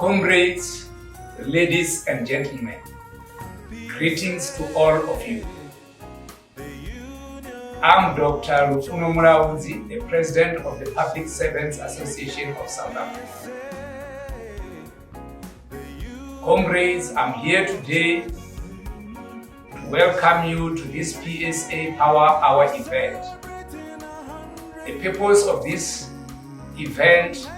Comrades, ladies and gentlemen, greetings to all of you. I'm Dr. Rufuno Mulauzi, the President of the Public Servants Association of South Africa. Comrades, I'm here today to welcome you to this PSA Power Hour event. The purpose of this event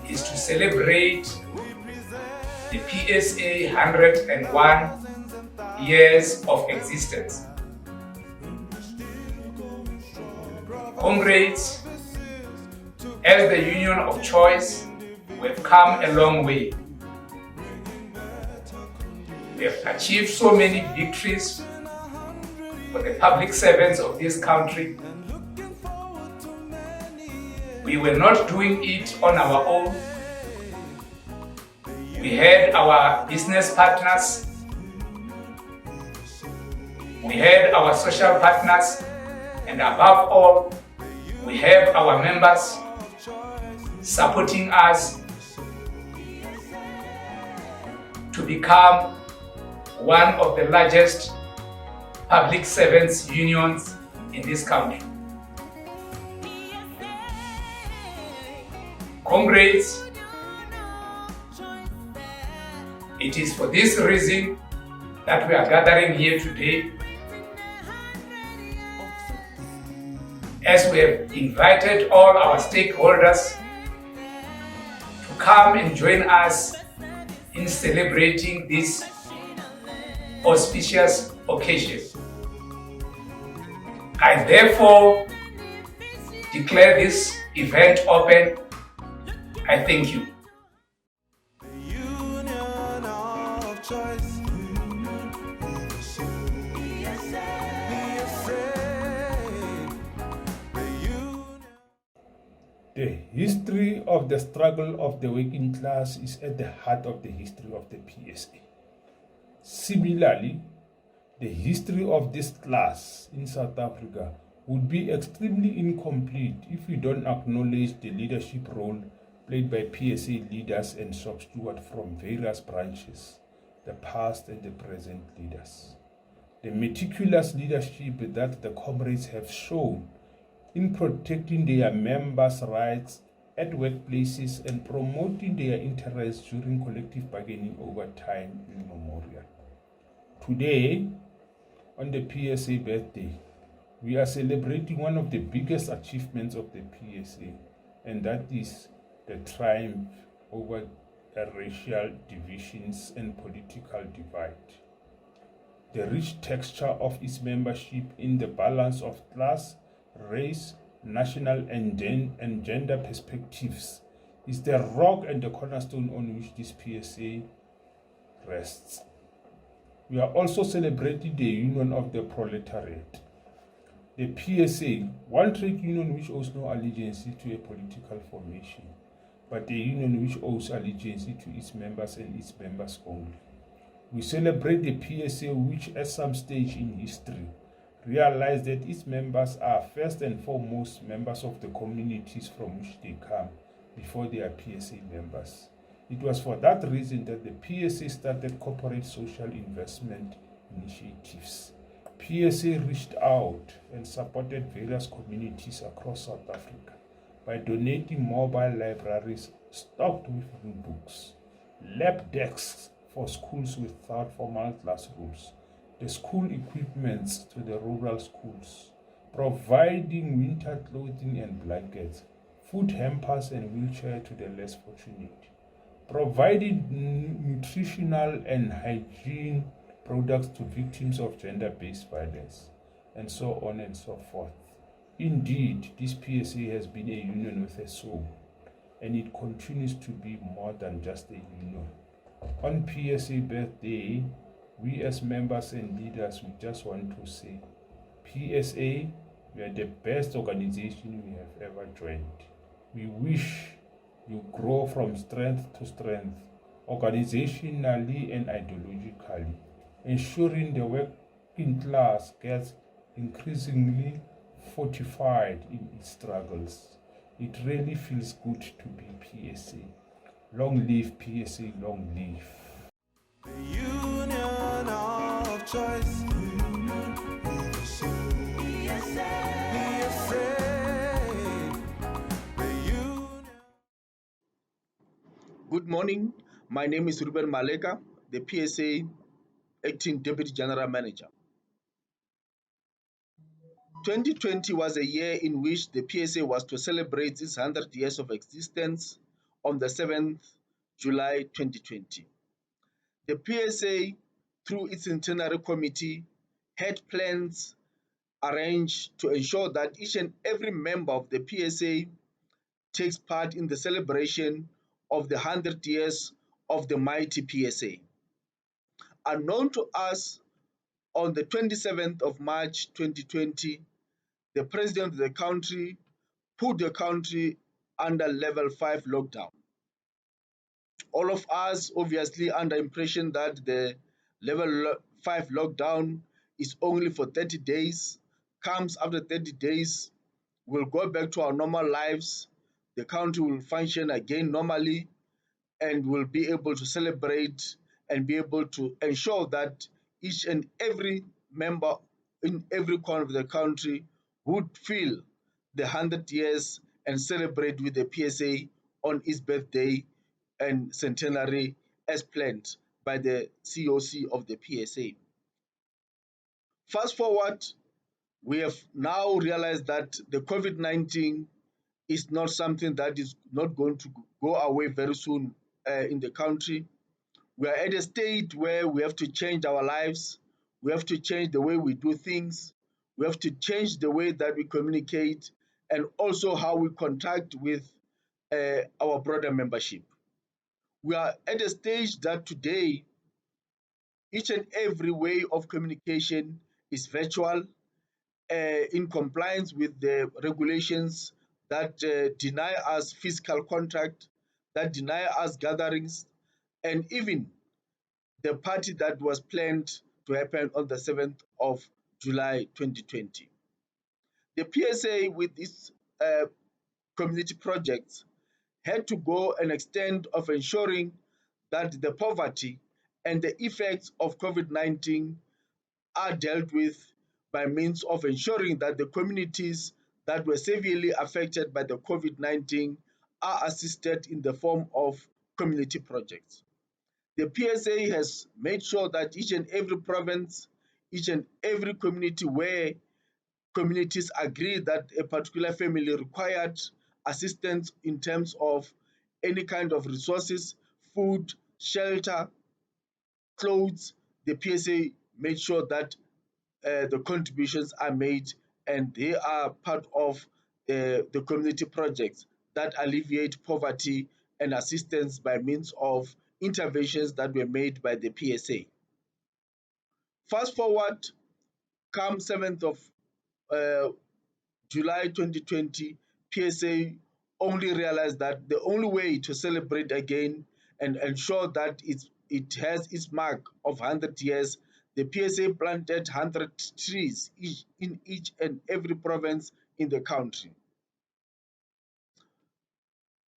is to celebrate the PSA 101 years of existence. Comrades, as the union of choice, we've come a long way. We have achieved so many victories for the public servants of this country. We were not doing it on our own. We had our business partners. We had our social partners. And above all, we have our members supporting us to become one of the largest public servants unions in this country. Comrades, it is for this reason that we are gathering here today, as we have invited all our stakeholders to come and join us in celebrating this auspicious occasion. I therefore declare this event open. I thank you. The history of the struggle of the working class is at the heart of the history of the PSA. Similarly, the history of this class in South Africa would be extremely incomplete if we don't acknowledge the leadership role played by PSA leaders and shop stewards from various branches, the past and the present leaders. The meticulous leadership that the comrades have shown in protecting their members' rights at workplaces and promoting their interests during collective bargaining over time immemorial. Today, on the PSA birthday, we are celebrating one of the biggest achievements of the PSA, and that is the triumph over racial divisions and political divide. The rich texture of its membership in the balance of class, race, national and gender perspectives is the rock and the cornerstone on which this PSA rests. We are also celebrating the union of the proletariat. The PSA, one trade union which owes no allegiance to a political formation, but a union which owes allegiance to its members and its members only. We celebrate the PSA which at some stage in history realized that its members are first and foremost members of the communities from which they come before they are PSA members. It was for that reason that the PSA started corporate social investment initiatives. PSA reached out and supported various communities across South Africa by donating mobile libraries stocked with new books, lab desks for schools without formal classrooms, the school equipments to the rural schools, providing winter clothing and blankets, food hampers and wheelchairs to the less fortunate, providing nutritional and hygiene products to victims of gender-based violence, and so on and so forth. Indeed, this PSA has been a union with a soul, and it continues to be more than just a union. On PSA birthday, we as members and leaders, we just want to say, PSA, we are the best organization we have ever joined. We wish you grow from strength to strength, organizationally and ideologically, ensuring the working class gets increasingly fortified in its struggles. It really feels good to be PSA. Long live PSA, long live. The union of choice. Good morning. My name is Ruben Maleka, the PSA Acting Deputy General Manager. 2020 was a year in which the PSA was to celebrate its 100 years of existence on the 7th July 2020. The PSA, through its Centenary Committee, had plans arranged to ensure that each and every member of the PSA takes part in the celebration of the 100 years of the mighty PSA. Unknown to us, on the 27th of March 2020, the president of the country put the country under level 5 lockdown. All of us obviously under impression that the level 5 lockdown is only for 30 days, comes after 30 days, we'll go back to our normal lives, the country will function again normally, and will be able to celebrate and be able to ensure that each and every member in every corner of the country would feel the 100 years and celebrate with the PSA on its birthday and centenary as planned by the COC of the PSA. Fast forward, we have now realized that the COVID-19 is not something that is not going to go away very soon in the country. We are at a state where we have to change our lives, we have to change the way we do things, we have to change the way that we communicate, and also how we contact with our broader membership. We are at a stage that today each and every way of communication is virtual, in compliance with the regulations that deny us physical contact, that deny us gatherings, and even the party that was planned to happen on the 7th of July 2020. The PSA, with its community projects, had to go an extent of ensuring that the poverty and the effects of COVID-19 are dealt with by means of ensuring that the communities that were severely affected by the COVID-19 are assisted in the form of community projects. The PSA has made sure that each and every province, each and every community where communities agree that a particular family required assistance in terms of any kind of resources, food, shelter, clothes, the PSA made sure that the contributions are made and they are part of the community projects that alleviate poverty and assistance by means of interventions that were made by the PSA. Fast forward, come 7th of uh, July 2020, PSA only realized that the only way to celebrate again and ensure that it has its mark of 100 years, the PSA planted 100 trees in each and every province in the country.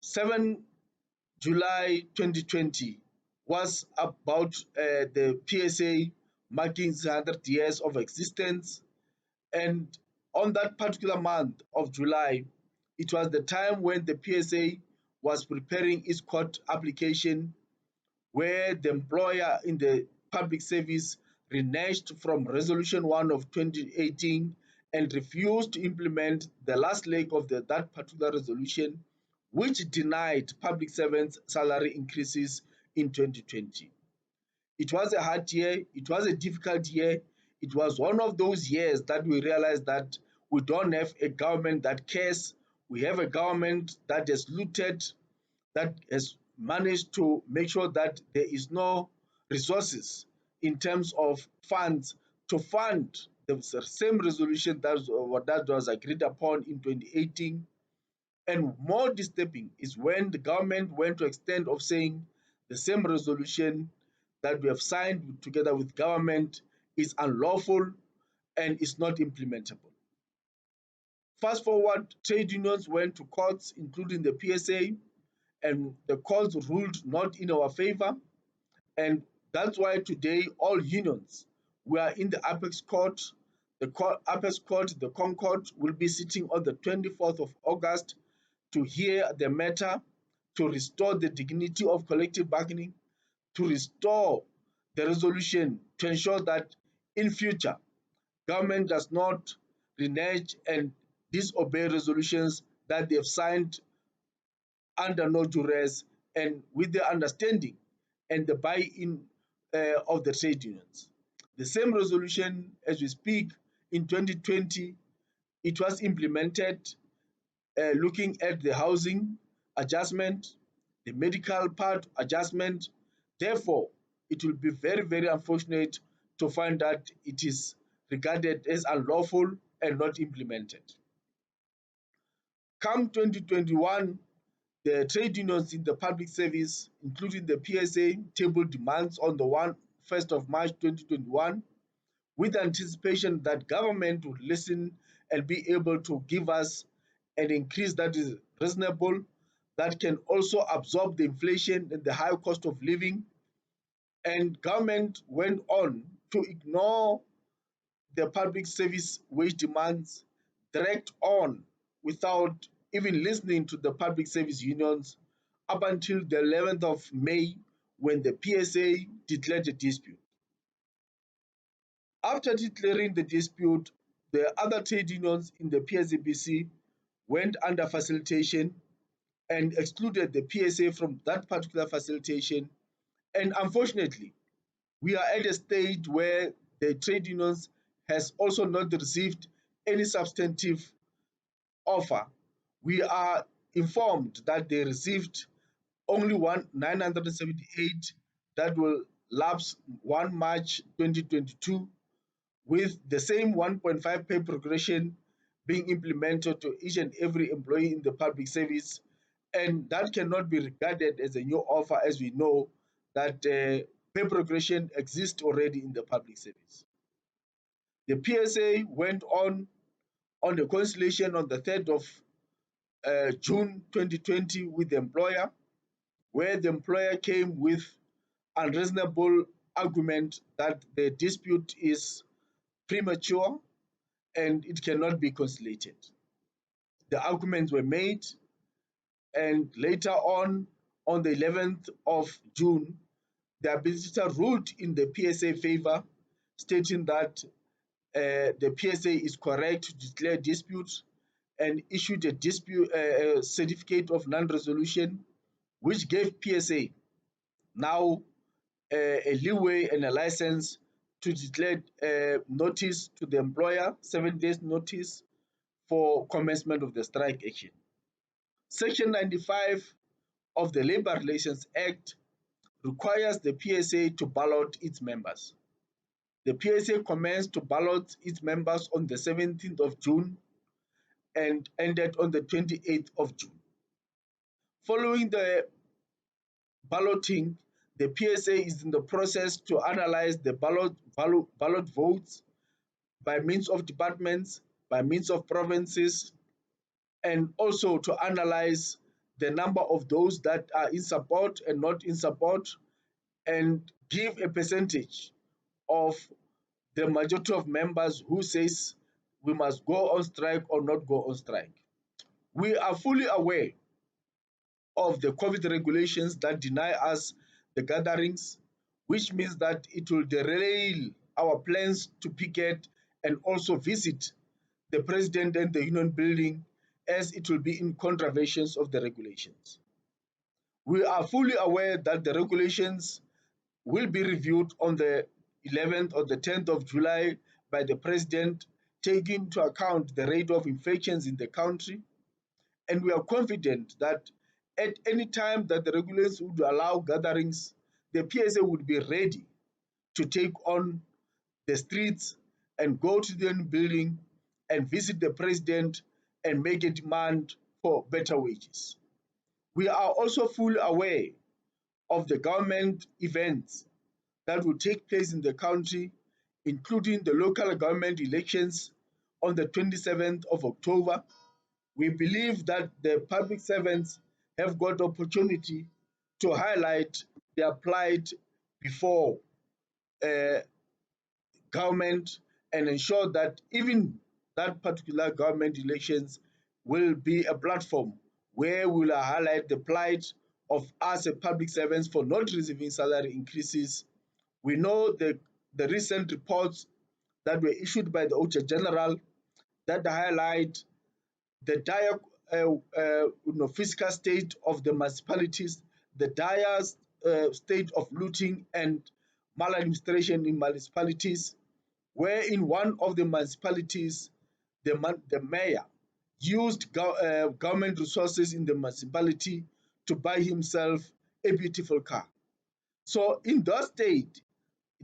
7 July 2020 was about the PSA marking its 100 years of existence. And on that particular month of July, it was the time when the PSA was preparing its court application, where the employer in the public service reneged from Resolution 1 of 2018 and refused to implement the last leg of that particular resolution, which denied public servants salary increases in 2020. It was a hard year, it was a difficult year. It was one of those years that we realized that we don't have a government that cares. We have a government that has looted, that has managed to make sure that there is no resources in terms of funds to fund the same resolution that was agreed upon in 2018. And more disturbing is when the government went to extent of saying the same resolution that we have signed together with government is unlawful and is not implementable. Fast forward, trade unions went to courts, including the PSA, and the courts ruled not in our favor. And that's why today all unions, we are in the apex court. The apex court, the Concord, will be sitting on the 24th of August to hear the matter, to restore the dignity of collective bargaining, to restore the resolution, to ensure that in future government does not renege and disobey resolutions that they have signed under no duress and with the understanding and the buy-in of the trade unions. The same resolution, as we speak, in 2020, it was implemented looking at the housing adjustment, the medical part adjustment. Therefore, it will be very, very unfortunate to find that it is regarded as unlawful and not implemented. Come 2021, the trade unions in the public service, including the PSA, tabled demands on the 1st of March 2021 with anticipation that government would listen and be able to give us an increase that is reasonable, that can also absorb the inflation and the high cost of living. And government went on to ignore the public service wage demands, direct on without even listening to the public service unions up until the 11th of May when the PSA declared a dispute. After declaring the dispute, the other trade unions in the PSABC went under facilitation and excluded the PSA from that particular facilitation. And unfortunately, we are at a stage where the trade unions has also not received any substantive offer. We are informed that they received only 978 that will lapse 1 March 2022, with the same 1.5 pay progression being implemented to each and every employee in the public service. And that cannot be regarded as a new offer, as we know that pay progression exists already in the public service. The PSA went on the conciliation on the 3rd of June 2020 with the employer, where the employer came with unreasonable argument that the dispute is premature and it cannot be conciliated. The arguments were made, and later on the 11th of June, the administrator ruled in the PSA favor, stating that the PSA is correct to declare dispute and issued a dispute certificate of non-resolution, which gave PSA now a leeway and a license to declare notice to the employer, 7 days notice for commencement of the strike action. Section 95 of the Labor Relations Act requires the PSA to ballot its members. The PSA commenced to ballot its members on the 17th of June and ended on the 28th of June. Following the balloting, the PSA is in the process to analyze the ballot votes by means of departments, by means of provinces, and also to analyze the number of those that are in support and not in support, and give a percentage of the majority of members who says we must go on strike or not go on strike. We are fully aware of the COVID regulations that deny us the gatherings, which means that it will derail our plans to picket and also visit the president and the union building, as it will be in contraventions of the regulations. We are fully aware that the regulations will be reviewed on the 11th or the 10th of July by the president, taking into account the rate of infections in the country. And we are confident that at any time that the regulations would allow gatherings, the PSA would be ready to take on the streets and go to the building and visit the president and make a demand for better wages. We are also fully aware of the government events that will take place in the country, including the local government elections on the 27th of October. We believe that the public servants have got opportunity to highlight their plight before government and ensure that even that particular government elections will be a platform where we will highlight the plight of us as public servants for not receiving salary increases. We know the recent reports that were issued by the Auditor General that highlight the dire fiscal state of the municipalities, the dire state of looting and maladministration in municipalities, where in one of the municipalities, the mayor used government resources in the municipality to buy himself a beautiful car. So in that state,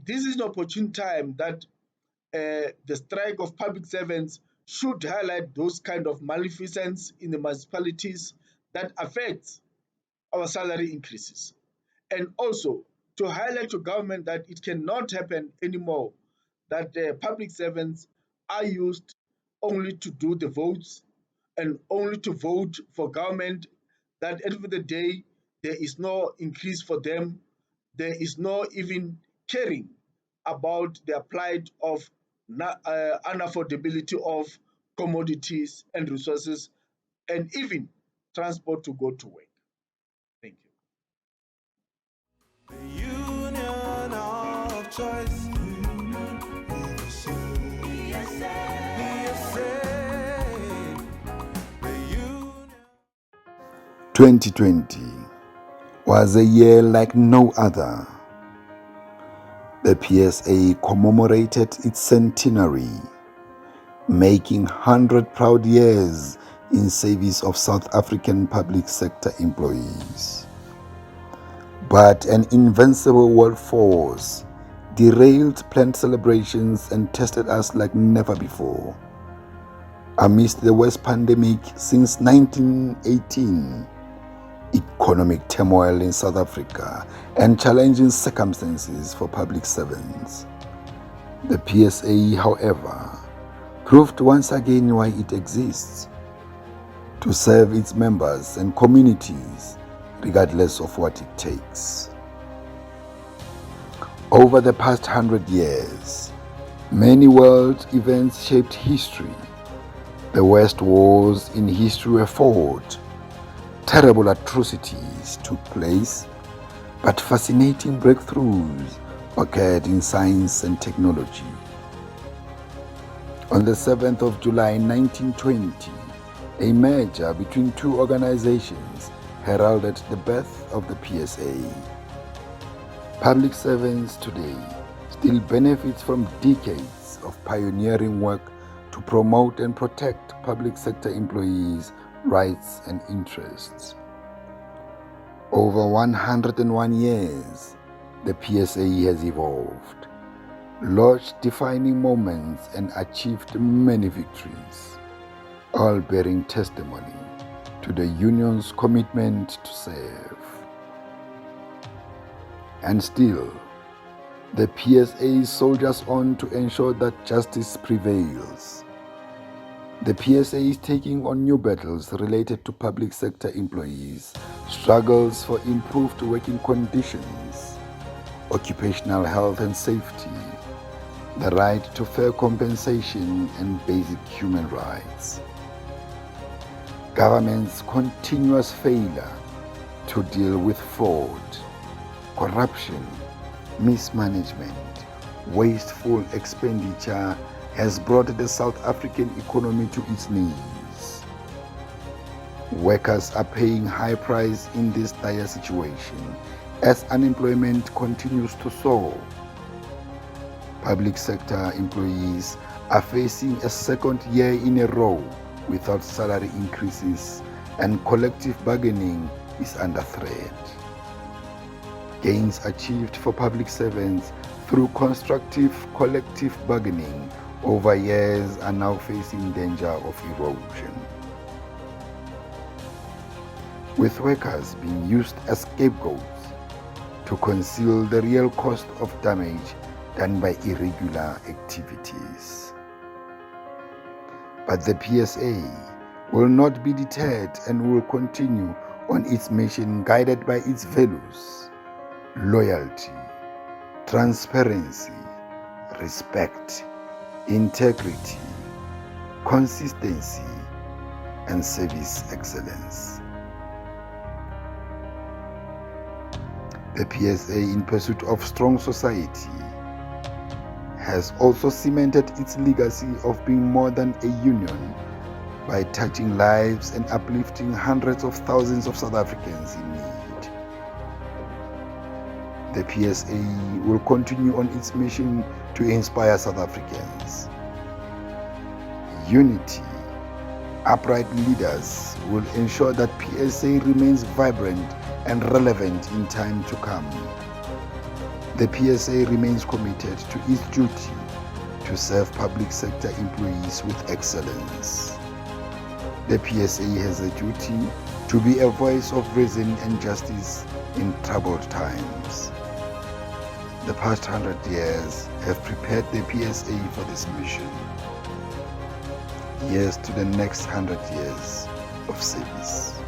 this is an opportune time that the strike of public servants should highlight those kind of malfeasance in the municipalities that affects our salary increases. And also to highlight to government that it cannot happen anymore that public servants are used only to do the votes and only to vote for government, that at the end of the day, there is no increase for them. There is no even caring about the plight of unaffordability of commodities and resources and even transport to go to work. Thank you. The union of choice. The union. 2020 was a year like no other. The PSA commemorated its centenary, making 100 proud years in service of South African public sector employees. But an invincible workforce derailed planned celebrations and tested us like never before. Amidst the worst pandemic since 1918, economic turmoil in South Africa, and challenging circumstances for public servants, the PSA, however, proved once again why it exists: to serve its members and communities regardless of what it takes. Over the past 100 years, many world events shaped history. The worst wars in history were fought, terrible atrocities took place, but fascinating breakthroughs occurred in science and technology. On the 7th of July 1920, a merger between two organizations heralded the birth of the PSA. Public servants today still benefit from decades of pioneering work to promote and protect public sector employees' rights and interests. Over 101 years, the PSA has evolved, lodged defining moments and achieved many victories, all bearing testimony to the union's commitment to serve. And still, the PSA soldiers on to ensure that justice prevails. The PSA is taking on new battles related to public sector employees, struggles for improved working conditions, occupational health and safety, the right to fair compensation and basic human rights. Government's continuous failure to deal with fraud, corruption, mismanagement, wasteful expenditure has brought the South African economy to its knees. Workers are paying high price in this dire situation as unemployment continues to soar. Public sector employees are facing a second year in a row without salary increases, and collective bargaining is under threat. Gains achieved for public servants through constructive collective bargaining over years are now facing danger of erosion, with workers being used as scapegoats to conceal the real cost of damage done by irregular activities. But the PSA will not be deterred and will continue on its mission guided by its values: loyalty, transparency, respect, integrity, consistency, and service excellence. The PSA, in pursuit of strong society, has also cemented its legacy of being more than a union by touching lives and uplifting hundreds of thousands of South Africans in need. The PSA will continue on its mission to inspire South Africans. Unity, upright leaders will ensure that PSA remains vibrant and relevant in time to come. The PSA remains committed to its duty to serve public sector employees with excellence. The PSA has a duty to be a voice of reason and justice in troubled times. The past 100 years have prepared the PSA for this mission. Here's to the next 100 years of service.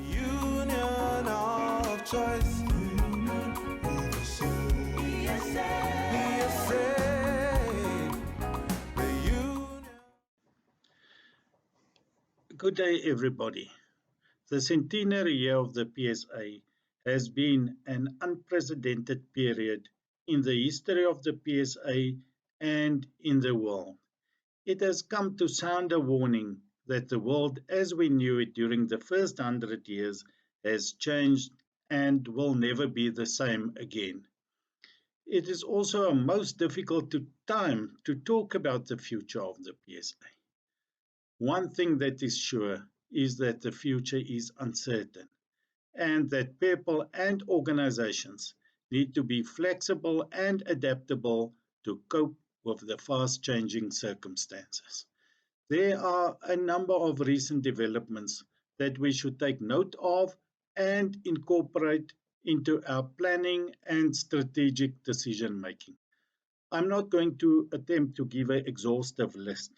Union of choice. Good day, everybody. The centenary year of the PSA has been an unprecedented period in the history of the PSA and in the world. It has come to sound a warning that the world as we knew it during the first 100 years has changed and will never be the same again. It is also a most difficult time to talk about the future of the PSA. One thing that is sure is that the future is uncertain and that people and organizations need to be flexible and adaptable to cope with the fast changing circumstances. There are a number of recent developments that we should take note of and incorporate into our planning and strategic decision making. I'm not going to attempt to give an exhaustive list,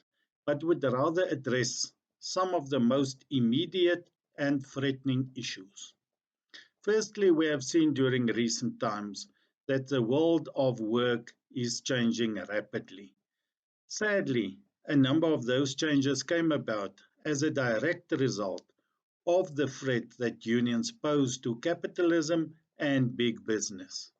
but would rather address some of the most immediate and threatening issues. Firstly, we have seen during recent times that the world of work is changing rapidly. Sadly, a number of those changes came about as a direct result of the threat that unions pose to capitalism and big business.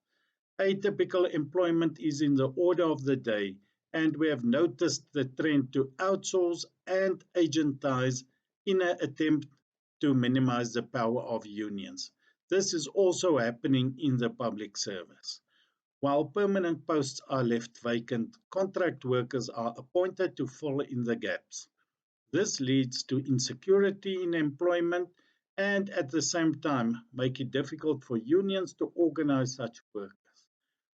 Atypical employment is in the order of the day, and we have noticed the trend to outsource and agentize in an attempt to minimize the power of unions. This is also happening in the public service. While permanent posts are left vacant, contract workers are appointed to fill in the gaps. This leads to insecurity in employment and at the same time make it difficult for unions to organize such work.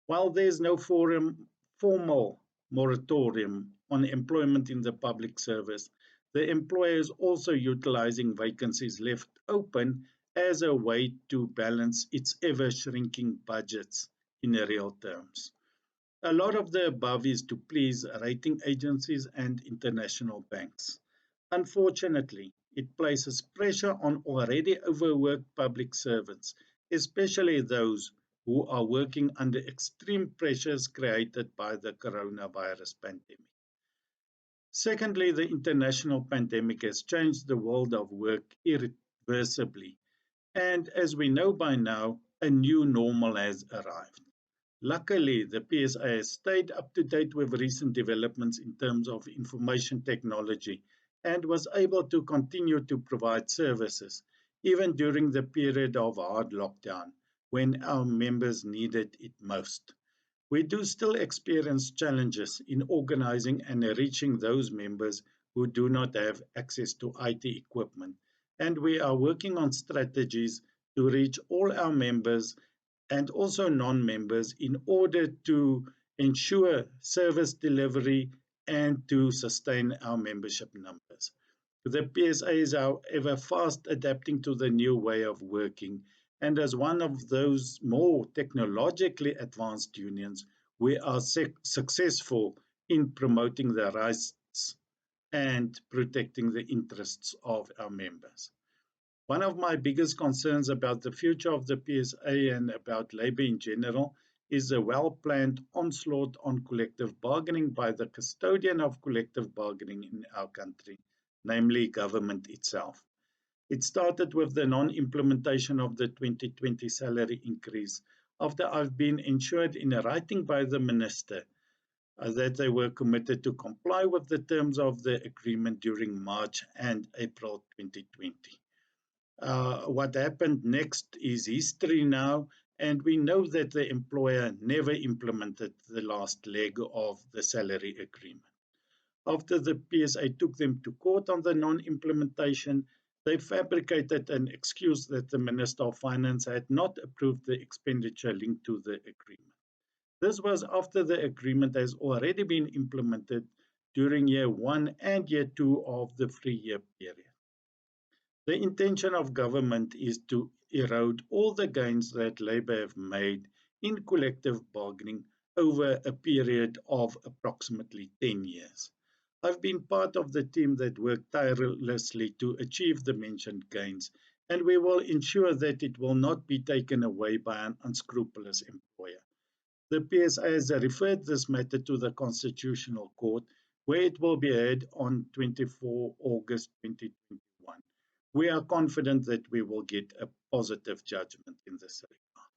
While there is no formal moratorium on employment in the public service, the employer is also utilizing vacancies left open as a way to balance its ever shrinking budgets in real terms. A lot of the above is to please rating agencies and international banks. Unfortunately, it places pressure on already overworked public servants, especially those who are working under extreme pressures created by the coronavirus pandemic. Secondly, the international pandemic has changed the world of work irreversibly, and as we know by now, a new normal has arrived. Luckily, the PSA has stayed up to date with recent developments in terms of information technology and was able to continue to provide services even during the period of hard lockdown when our members needed it most. We do still experience challenges in organizing and reaching those members who do not have access to IT equipment, and we are working on strategies to reach all our members and also non-members in order to ensure service delivery and to sustain our membership numbers. The PSA is, however, fast adapting to the new way of working, And as one of those more technologically advanced unions, we are successful in promoting the rights and protecting the interests of our members. One of my biggest concerns about the future of the PSA and about labor in general is a well-planned onslaught on collective bargaining by the custodian of collective bargaining in our country, namely government itself. It started with the non-implementation of the 2020 salary increase after I've been ensured in a writing by the minister that they were committed to comply with the terms of the agreement during March and April 2020. What happened next is history now, and we know that the employer never implemented the last leg of the salary agreement. After the PSA took them to court on the non-implementation, they fabricated an excuse that the Minister of Finance had not approved the expenditure linked to the agreement. This was after the agreement has already been implemented during year 1 and year 2 of the 3-year period. The intention of government is to erode all the gains that Labour have made in collective bargaining over a period of approximately 10 years. I've been part of the team that worked tirelessly to achieve the mentioned gains, and we will ensure that it will not be taken away by an unscrupulous employer. The PSA has referred this matter to the Constitutional Court, where it will be heard on 24 August 2021. We are confident that we will get a positive judgment in this regard.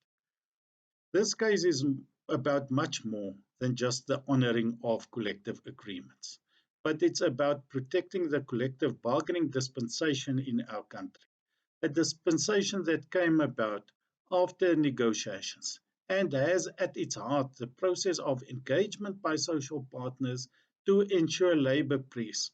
This case is about much more than just the honoring of collective agreements, but it's about protecting the collective bargaining dispensation in our country, a dispensation that came about after negotiations and has at its heart the process of engagement by social partners to ensure labour peace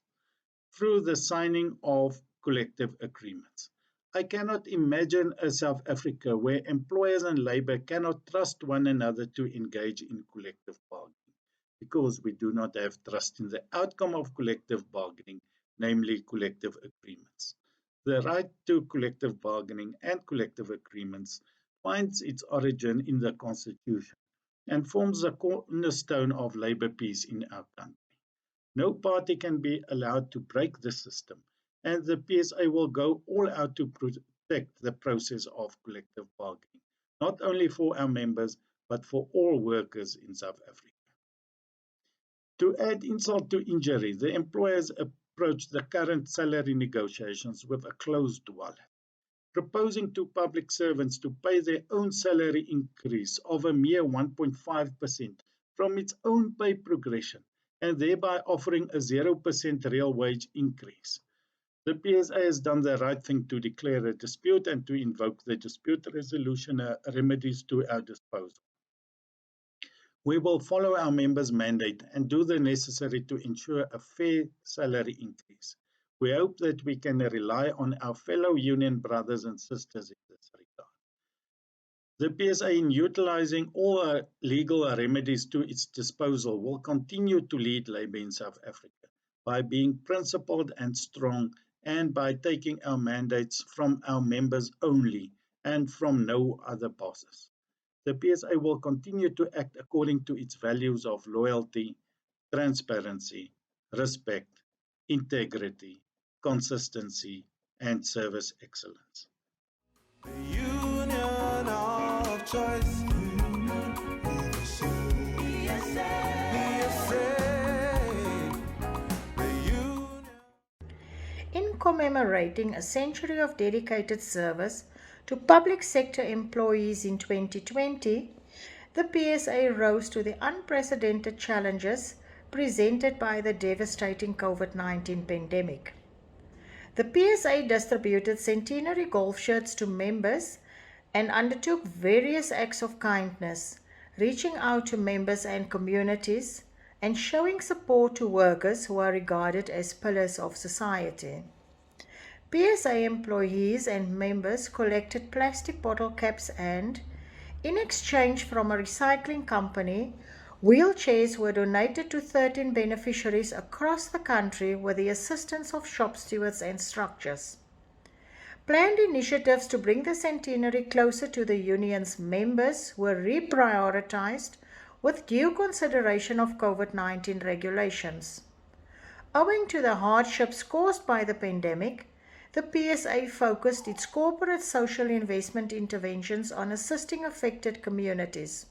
through the signing of collective agreements. I cannot imagine a South Africa where employers and labour cannot trust one another to engage in collective bargaining, because we do not have trust in the outcome of collective bargaining, namely collective agreements. The right to collective bargaining and collective agreements finds its origin in the Constitution and forms the cornerstone of labour peace in our country. No party can be allowed to break the system, and the PSA will go all out to protect the process of collective bargaining, not only for our members, but for all workers in South Africa. To add insult to injury, the employers approached the current salary negotiations with a closed wallet, proposing to public servants to pay their own salary increase of a mere 1.5% from its own pay progression, and thereby offering a 0% real wage increase. The PSA has done the right thing to declare a dispute and to invoke the dispute resolution remedies to our disposal. We will follow our members' mandate and do the necessary to ensure a fair salary increase. We hope that we can rely on our fellow union brothers and sisters in this regard. The PSA, in utilizing all our legal remedies to its disposal, will continue to lead Labour in South Africa by being principled and strong, and by taking our mandates from our members only and from no other bosses. The PSA will continue to act according to its values of loyalty, transparency, respect, integrity, consistency, and service excellence. The union of choice. In commemorating a century of dedicated service to public sector employees in 2020, the PSA rose to the unprecedented challenges presented by the devastating COVID-19 pandemic. The PSA distributed Centenary golf shirts to members and undertook various acts of kindness, reaching out to members and communities and showing support to workers who are regarded as pillars of society. PSA employees and members collected plastic bottle caps and, in exchange from a recycling company, wheelchairs were donated to 13 beneficiaries across the country with the assistance of shop stewards and structures. Planned initiatives to bring the Centenary closer to the union's members were reprioritized with due consideration of COVID-19 regulations. Owing to the hardships caused by the pandemic, the PSA focused its corporate social investment interventions on assisting affected communities.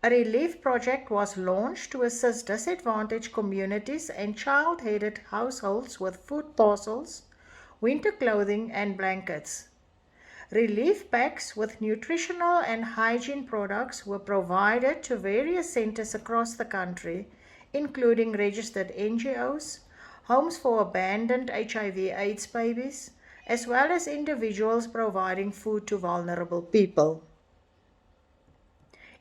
A relief project was launched to assist disadvantaged communities and child-headed households with food parcels, winter clothing, and blankets. Relief packs with nutritional and hygiene products were provided to various centers across the country, including registered NGOs, homes for abandoned HIV/AIDS babies, as well as individuals providing food to vulnerable people.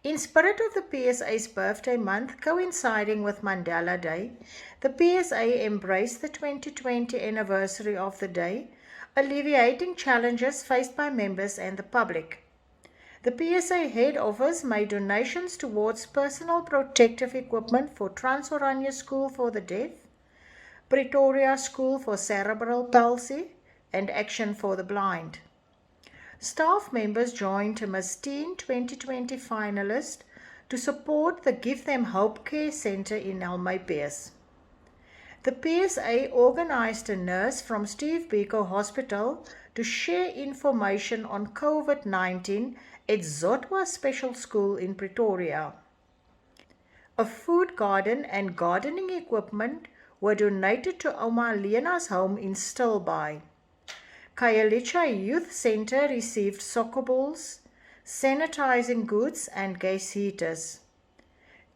In spirit of the PSA's birthday month coinciding with Mandela Day, the PSA embraced the 2020 anniversary of the day, alleviating challenges faced by members and the public. The PSA head office made donations towards personal protective equipment for Transorania School for the Deaf, Pretoria School for Cerebral Palsy, and Action for the Blind. Staff members joined a Miss Teen 2020 finalist to support the Give Them Hope Care Centre in Almapias. The PSA organized a nurse from Steve Biko Hospital to share information on COVID-19 at Zotwa Special School in Pretoria. A food garden and gardening equipment were donated to Oma Lena's home in Stilbaai. Khayelitsha Youth Centre received soccer balls, sanitizing goods and gas heaters.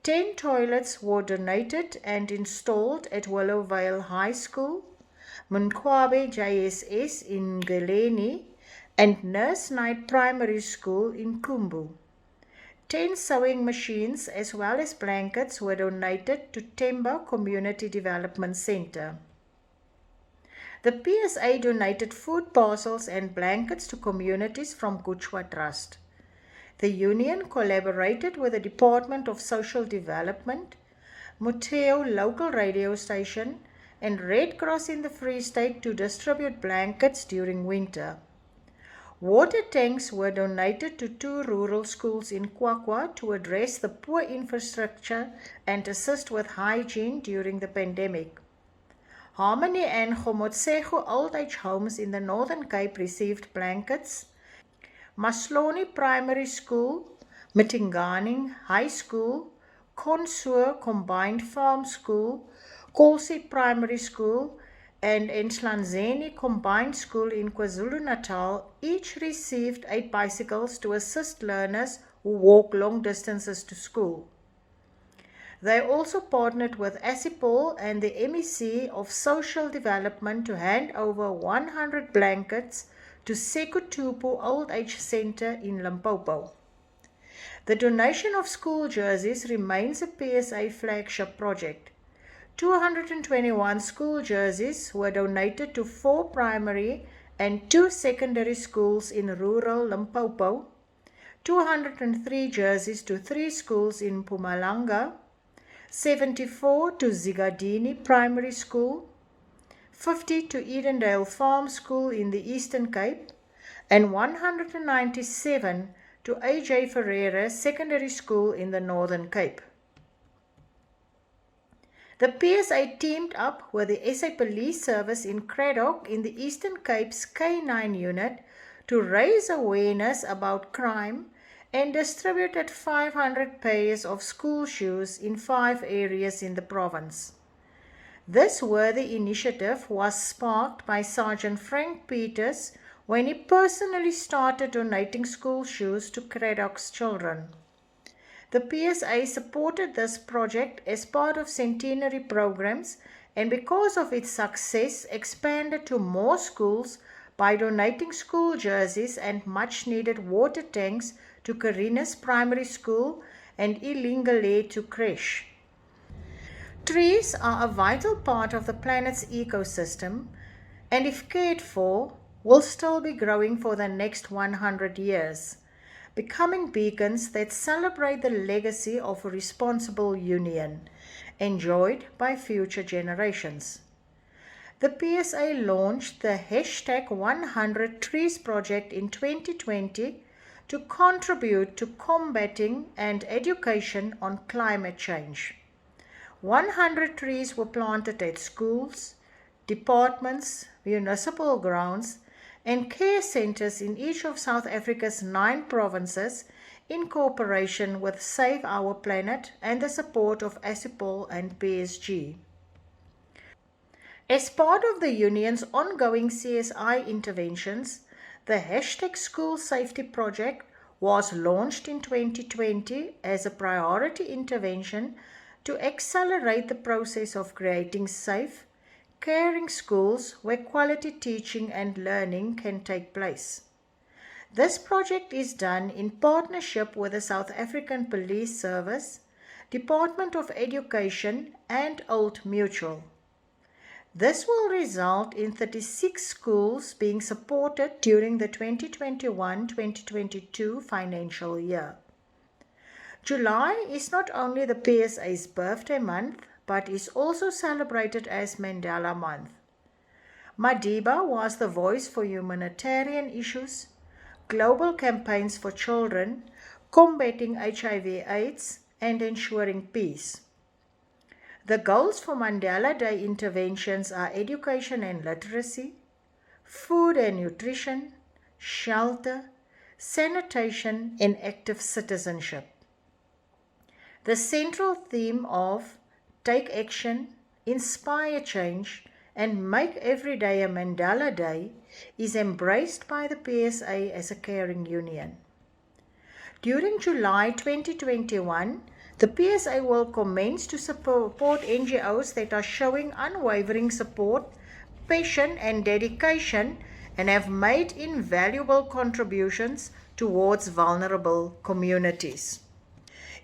10 toilets were donated and installed at Willowvale High School, Munkwabe JSS in Ngeleni, and Nurse Knight Primary School in Kumbu. 10 sewing machines as well as blankets were donated to Temba Community Development Centre. The PSA donated food parcels and blankets to communities from Kuchwa Trust. The union collaborated with the Department of Social Development, Muteo local radio station, and Red Cross in the Free State to distribute blankets during winter. Water tanks were donated to 2 rural schools in Kwakwa to address the poor infrastructure and assist with hygiene during the pandemic. Harmony and Gomotsego Old Age Homes in the Northern Cape received blankets. Masloni Primary School, Mtinganing High School, Konsoe Combined Farm School, Kolsi Primary School, and Enslanzeni Combined School in KwaZulu-Natal each received 8 bicycles to assist learners who walk long distances to school. They also partnered with ASIPOL and the MEC of Social Development to hand over 100 blankets to Sekutupu Old Age Centre in Limpopo. The donation of school jerseys remains a PSA flagship project. 221 school jerseys were donated to 4 primary and 2 secondary schools in rural Limpopo, 203 jerseys to 3 schools in Mpumalanga, 74 to Zigadini Primary School, 50 to Edendale Farm School in the Eastern Cape, and 197 to A.J. Ferreira Secondary School in the Northern Cape. The PSA teamed up with the SA Police Service in Cradock in the Eastern Cape's K9 unit to raise awareness about crime and distributed 500 pairs of school shoes in 5 areas in the province. This worthy initiative was sparked by Sergeant Frank Peters when he personally started donating school shoes to Cradock's children. The PSA supported this project as part of Centenary programs and because of its success expanded to more schools by donating school jerseys and much needed water tanks to Carina's Primary School and Ilingale to Creche. Trees are a vital part of the planet's ecosystem and if cared for, will still be growing for the next 100 years, becoming beacons that celebrate the legacy of a responsible union, enjoyed by future generations. The PSA launched the hashtag 100 Trees project in 2020 to contribute to combating and education on climate change. 100 trees were planted at schools, departments, municipal grounds, and care centers in each of South Africa's 9 provinces in cooperation with Save Our Planet and the support of ASIPOL and PSG. As part of the Union's ongoing CSI interventions, the hashtag School Safety Project was launched in 2020 as a priority intervention to accelerate the process of creating safe, caring schools where quality teaching and learning can take place. This project is done in partnership with the South African Police Service, Department of Education and Old Mutual. This will result in 36 schools being supported during the 2021-2022 financial year. July is not only the PSA's birthday month, but is also celebrated as Mandela Month. Madiba was the voice for humanitarian issues, global campaigns for children, combating HIV/AIDS, and ensuring peace. The goals for Mandela Day interventions are education and literacy, food and nutrition, shelter, sanitation, and active citizenship. The central theme of Take Action, Inspire Change, and Make Every Day a Mandela Day is embraced by the PSA as a caring union. During July 2021, the PSA will commence to support NGOs that are showing unwavering support, passion and dedication and have made invaluable contributions towards vulnerable communities.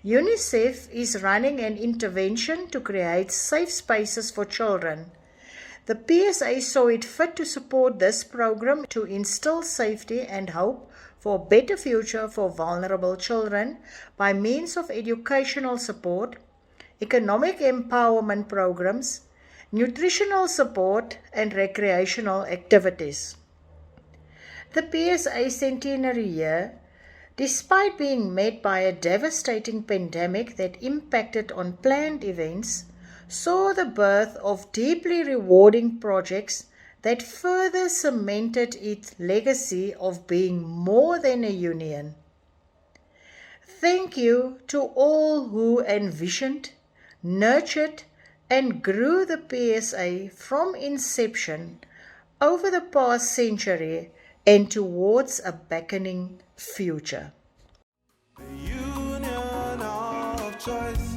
UNICEF is running an intervention to create safe spaces for children. The PSA saw it fit to support this program to instill safety and hope for a better future for vulnerable children by means of educational support, economic empowerment programs, nutritional support, and recreational activities. The PSA Centenary year, despite being met by a devastating pandemic that impacted on planned events, saw the birth of deeply rewarding projects that further cemented its legacy of being more than a union. Thank you to all who envisioned, nurtured, and grew the PSA from inception over the past century and towards a beckoning future. The union of choice.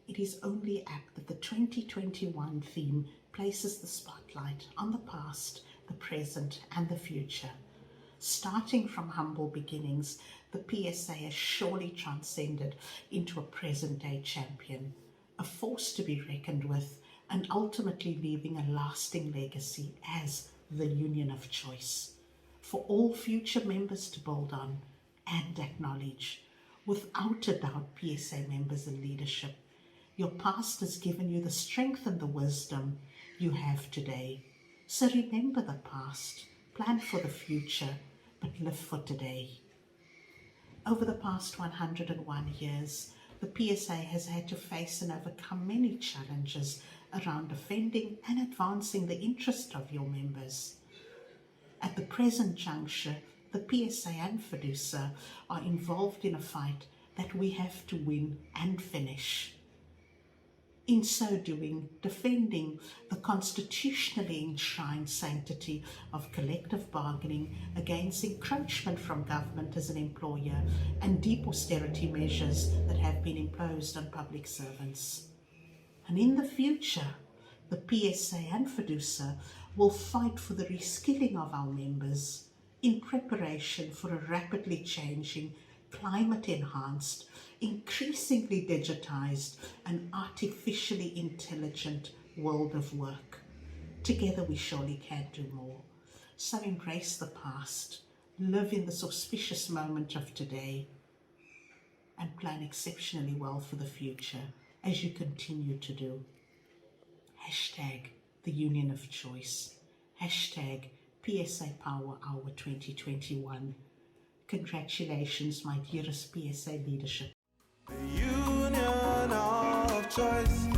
It is only apt that the 2021 theme places the spotlight on the past, the present, and the future. Starting from humble beginnings, the PSA has surely transcended into a present-day champion, a force to be reckoned with, and ultimately leaving a lasting legacy as the union of choice for all future members to build on and acknowledge. Without a doubt, PSA members and leadership, your past has given you the strength and the wisdom you have today. So remember the past, plan for the future, but live for today. Over the past 101 years, the PSA has had to face and overcome many challenges around defending and advancing the interest of your members. At the present juncture, the PSA and FEDUSA are involved in a fight that we have to win and finish. In so doing, defending the constitutionally enshrined sanctity of collective bargaining against encroachment from government as an employer and deep austerity measures that have been imposed on public servants. And in the future, the PSA and FEDUSA will fight for the reskilling of our members in preparation for a rapidly changing, climate-enhanced, increasingly digitized and artificially intelligent world of work. Together we surely can do more. So embrace the past, live in this auspicious moment of today. and plan exceptionally well for the future, as you continue to do. Hashtag the Union of Choice. Hashtag PSA Power Hour 2021. Congratulations, my dearest PSA leadership. Union of choice.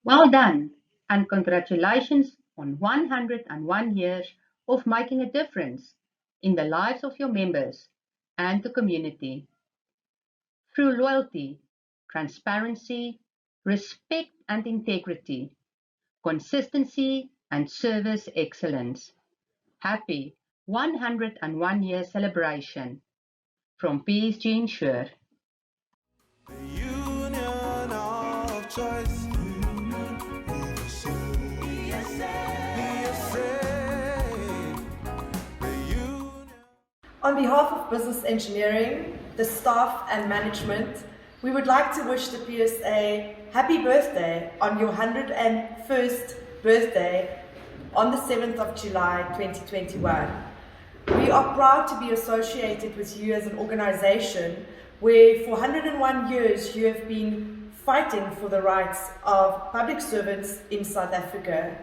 Well done, and congratulations on 101 years of making a difference in the lives of your members and the community. Through loyalty, transparency, respect and integrity, consistency and service excellence. Happy 101 year celebration from PSG Insure. Union of choice. On behalf of Business Engineering, the staff and management, we would like to wish the PSA happy birthday on your 101st birthday on the 7th of July 2021. We are proud to be associated with you as an organization where for 101 years you have been fighting for the rights of public servants in South Africa.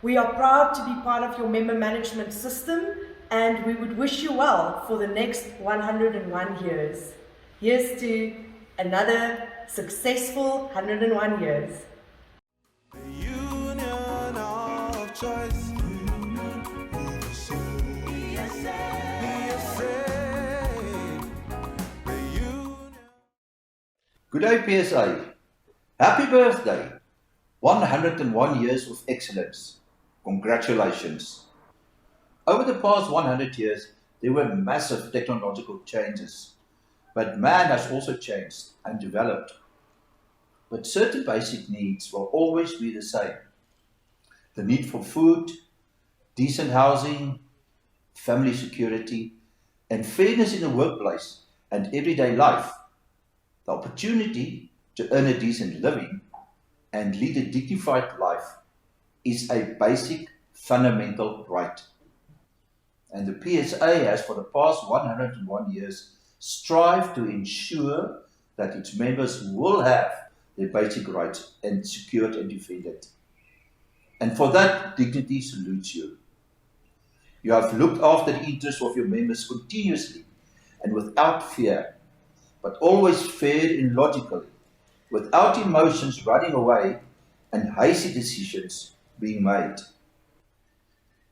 We are proud to be part of your member management system, and we would wish you well for the next 101 years. Here's to another successful 101 years. Union of choice. Good day, PSA. Happy birthday. 101 years of excellence. Congratulations. Over the past 100 years, there were massive technological changes, but man has also changed and developed. But certain basic needs will always be the same. The need for food, decent housing, family security, and fairness in the workplace and everyday life. The opportunity to earn a decent living and lead a dignified life is a basic fundamental right. And the PSA has for the past 101 years strived to ensure that its members will have their basic rights and secured and defended. And for that, Dignity salutes you. You have looked after the interests of your members continuously and without fear, but always fair and logically, without emotions running away and hasty decisions being made.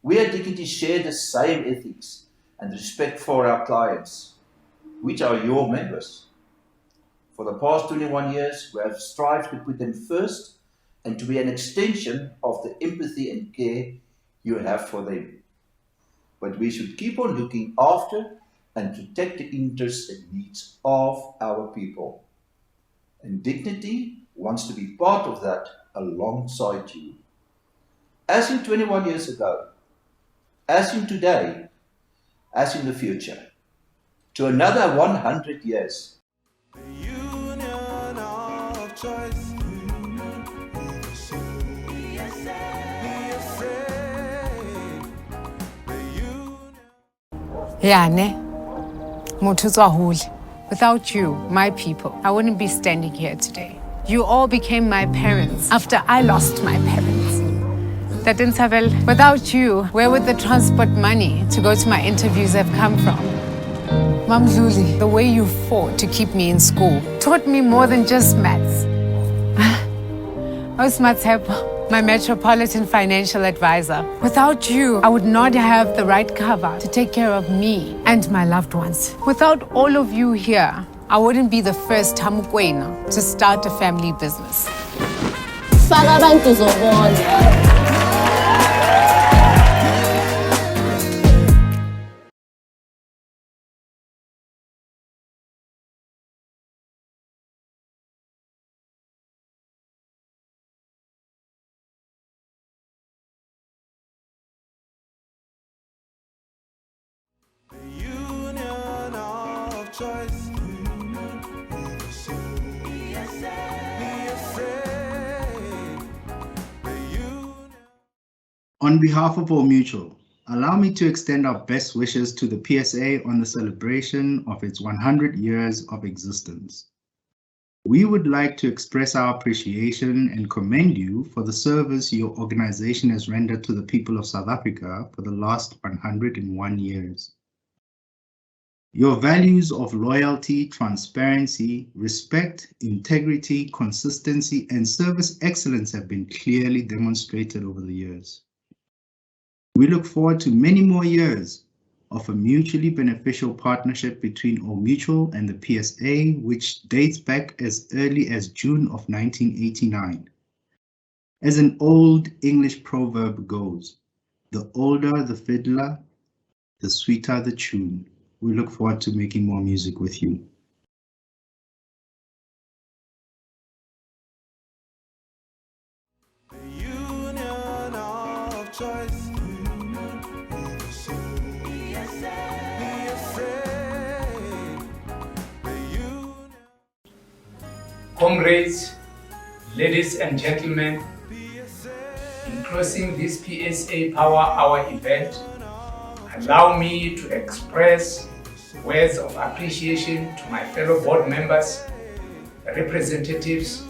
We at Dignity share the same ethics and respect for our clients, which are your members. For the past 21 years, we have strived to put them first and to be an extension of the empathy and care you have for them. But we should keep on looking after and protect the interests and needs of our people. And Dignity wants to be part of that alongside you. As in 21 years ago, as in today, as in the future, to another 100 years. Union of choice. Yeah, ne? Motho tswa hole. Without you, my people, I wouldn't be standing here today. You all became my parents after I lost my parents. Tatintabel, without you, where would the transport money to go to my interviews have come from? Mam Luli, the way you fought to keep me in school taught me more than just maths. Osmatepo, my Metropolitan Financial Advisor. Without you, I would not have the right cover to take care of me and my loved ones. Without all of you here, I wouldn't be the first Tamukwena to start a family business. Union of choice. On behalf of All Mutual, allow me to extend our best wishes to the PSA on the celebration of its 100 years of existence. We would like to express our appreciation and commend you for the service your organization has rendered to the people of South Africa for the last 101 years. Your values of loyalty, transparency, respect, integrity, consistency, and service excellence have been clearly demonstrated over the years. We look forward to many more years of a mutually beneficial partnership between All Mutual and the PSA, which dates back as early as June of 1989. As an old English proverb goes, the older the fiddler, the sweeter the tune. We look forward to making more music with you. The union of choice. Comrades, ladies and gentlemen, in closing this PSA Power Hour event, allow me to express words of appreciation to my fellow board members, representatives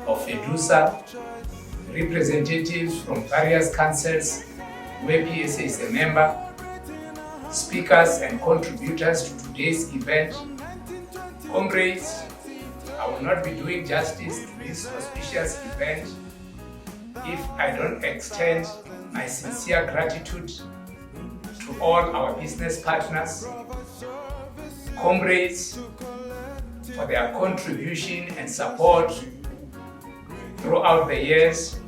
of EDUSA, representatives from various councils where PSA is a member, speakers and contributors to today's event. Comrades, I will not be doing justice to this auspicious event if I don't extend my sincere gratitude to all our business partners, comrades, for their contribution and support throughout the years.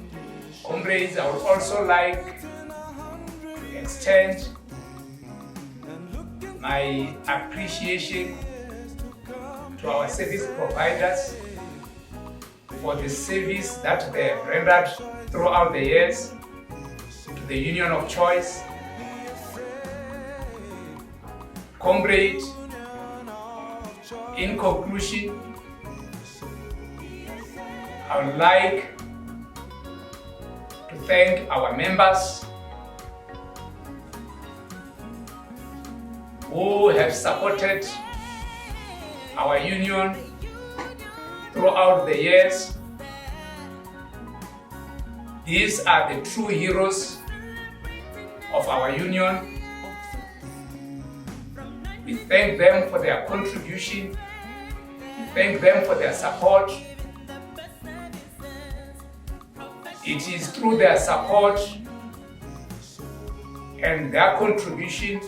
Comrades, I would also like to extend my appreciation to our service providers for the service that they have rendered throughout the years, to the Union of Choice. Comrade, in conclusion, I would like to thank our members who have supported our union throughout the years. These are the true heroes of our union. We thank them for their contribution. We thank them for their support. It is through their support and their contribution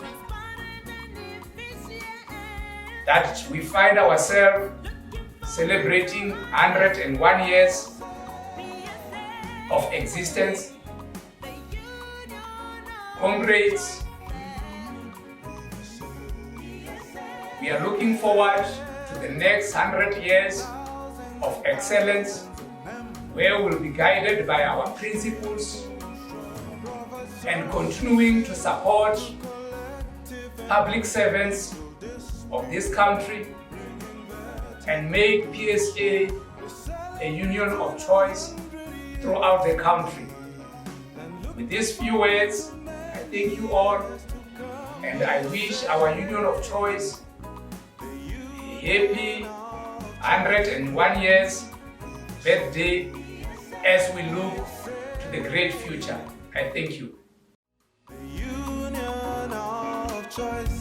that we find ourselves celebrating 101 years of existence. Comrades, we are looking forward to the next 100 years of excellence, where we'll be guided by our principles and continuing to support public servants of this country and make PSA a union of choice throughout the country. With these few words, I thank you all, and I wish our union of choice a happy 101 years birthday as we look to the great future. I thank you. The union of choice.